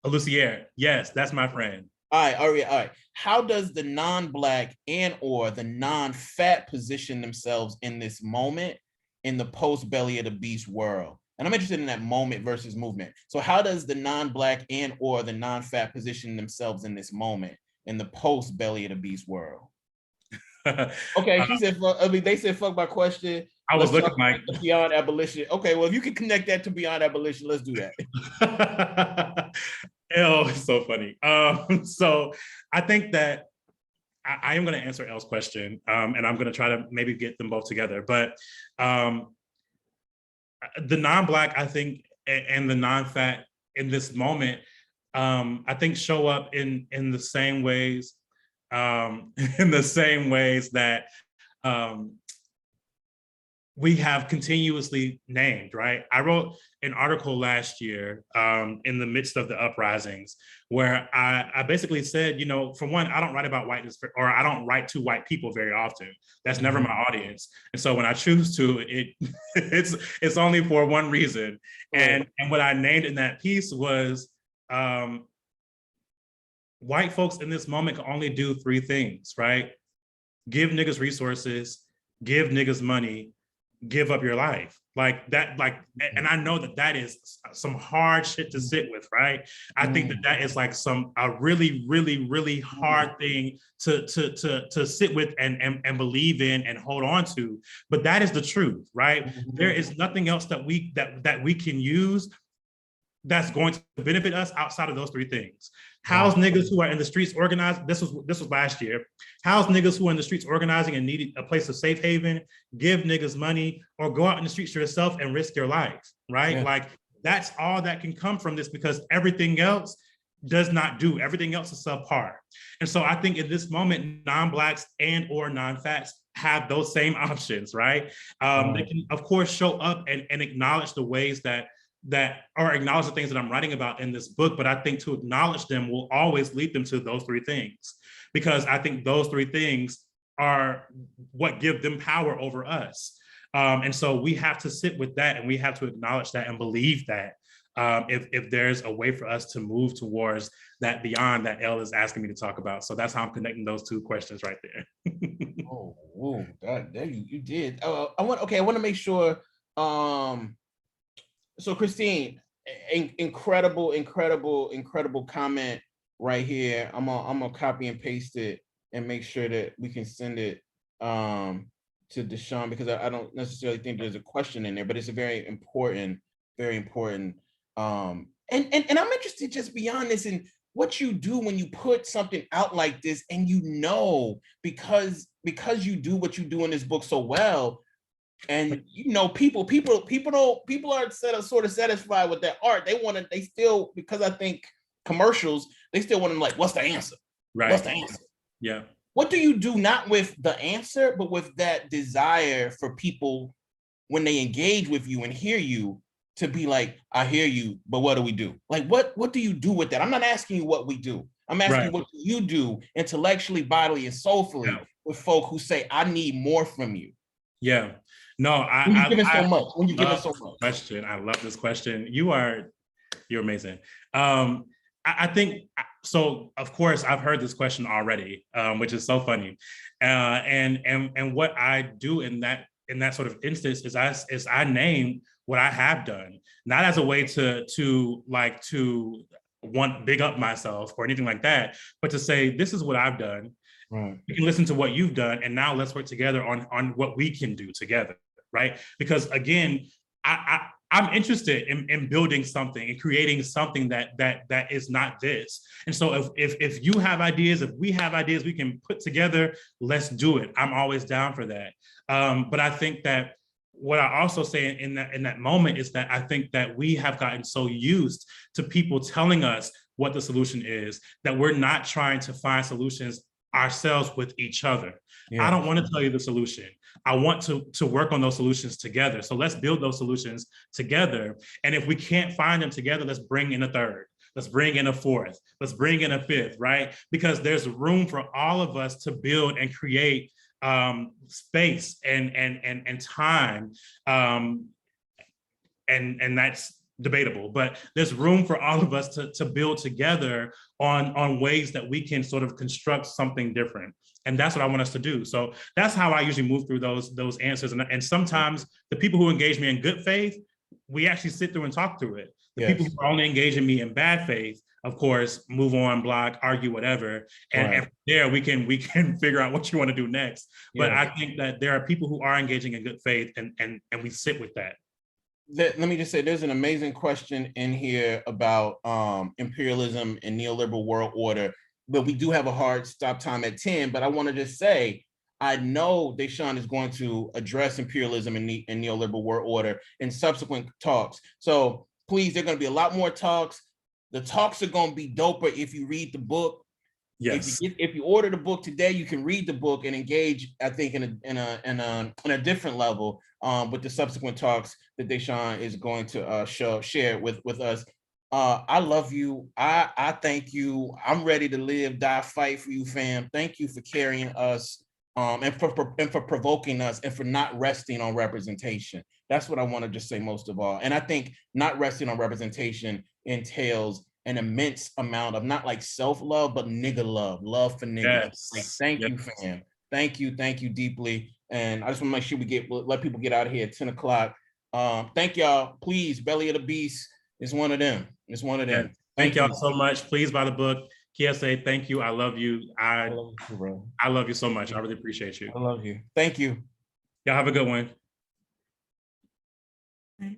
Lucier, yes, that's my friend. All right. How does the non-Black and or the non-fat position themselves in this moment in the post-Belly of the Beast world? And I'm interested in that moment versus movement. So how does the non-Black and or the non-fat position themselves in this moment in the post-Belly of the Beast world? Okay, she said, they said, fuck my question. I was looking like beyond abolition. Okay, well, if you can connect that to beyond abolition, let's do that. Elle is so funny. So I think that I am going to answer Elle's question, and I'm going to try to maybe get them both together. But the non-Black, I think, and the non-fat in this moment, I think show up in the same ways, that we have continuously named, right? I wrote an article last year in the midst of the uprisings where I basically said, for one, I don't write about whiteness, or I don't write to white people very often. That's never my audience. And so when I choose to, it's only for one reason. And what I named in that piece was white folks in this moment can only do three things, right? Give niggas resources, give niggas money, give up your life like that, like, and I know that that is some hard shit to sit with, right? I think that that is like a really, really, really hard thing to sit with and believe in and hold on to. But that is the truth, right? There is nothing else that we can use that's going to benefit us outside of those three things. House niggas who are in the streets organized. This was last year. House niggas who are in the streets organizing and need a place of safe haven. Give niggas money, or go out in the streets yourself and risk your life, right? Like, that's all that can come from this, because everything else does not do. Everything else is subpar. And so I think in this moment, non-Blacks and or non-fats have those same options, right? They can, of course, show up and acknowledge the ways that or acknowledge the things that I'm writing about in this book, but I think to acknowledge them will always lead them to those three things, because I think those three things are what give them power over us. And so we have to sit with that, and we have to acknowledge that and believe that if there's a way for us to move towards that beyond that Elle is asking me to talk about. So that's how I'm connecting those two questions right there. There you did. I want to make sure. So Christine, incredible comment right here. I'm gonna copy and paste it and make sure that we can send it to Deshaun, because I don't necessarily think there's a question in there, but it's a very important. And I'm interested just beyond this in what you do when you put something out like this, and because you do what you do in this book so well. And people aren't sort of satisfied with that art. They still, because I think commercials, they still want to, like, what's the answer? Right. What's the answer? Yeah. What do you do, not with the answer, but with that desire for people, when they engage with you and hear you, to be like, I hear you, but what do we do? Like, what do you do with that? I'm not asking you what we do. I'm asking what do you do intellectually, bodily, and soulfully with folk who say, I need more from you. Yeah. No, When you give so much. Question. I love this question. You're amazing. I think so. Of course, I've heard this question already, which is so funny. And what I do in that sort of instance is I name what I have done, not as a way to big up myself or anything like that, but to say, this is what I've done. Right. You can listen to what you've done, and now let's work together on what we can do together, right? Because again, I'm interested in building something and creating something that is not this. And so if you have ideas, if we have ideas we can put together, let's do it. I'm always down for that. But I think that what I also say in that moment is that I think that we have gotten so used to people telling us what the solution is, that we're not trying to find solutions ourselves with each other. Yeah. I don't want to tell you the solution. I want to work on those solutions together. So let's build those solutions together. And if we can't find them together, let's bring in a third. Let's bring in a fourth. Let's bring in a fifth, right? Because there's room for all of us to build and create space and time. And that's debatable, but there's room for all of us to build together on ways that we can sort of construct something different. And that's what I want us to do. So that's how I usually move through those answers. And sometimes the people who engage me in good faith, we actually sit through and talk through it. The people who are only engaging me in bad faith, of course, move on, block, argue, whatever. And from there, we can figure out what you want to do next. But I think that there are people who are engaging in good faith, and we sit with that. Let me just say, there's an amazing question in here about imperialism and neoliberal world order, but we do have a hard stop time at 10. But I want to just say, I know Deshaun is going to address imperialism and neoliberal world order in subsequent talks. So please, there are going to be a lot more talks. The talks are going to be doper if you read the book. Yes. If you order the book today, you can read the book and engage, I think, in a different level with the subsequent talks that Deshaun is going to share with us. I love you. I thank you. I'm ready to live, die, fight for you, fam. Thank you for carrying us and for provoking us and for not resting on representation. That's what I want to just say most of all. And I think not resting on representation entails an immense amount of not like self-love, but nigga love for niggas. Yes. Like, thank you, fam. Thank you deeply. And I just want to make sure let people get out of here at 10 o'clock. Thank y'all. Please, Belly of the Beast is one of them. It's one of them. Yeah. Thank y'all so much. Please buy the book. Kiese, thank you. I love you. I love you, bro. I love you so much. I really appreciate you. I love you. Thank you. Y'all have a good one. Right.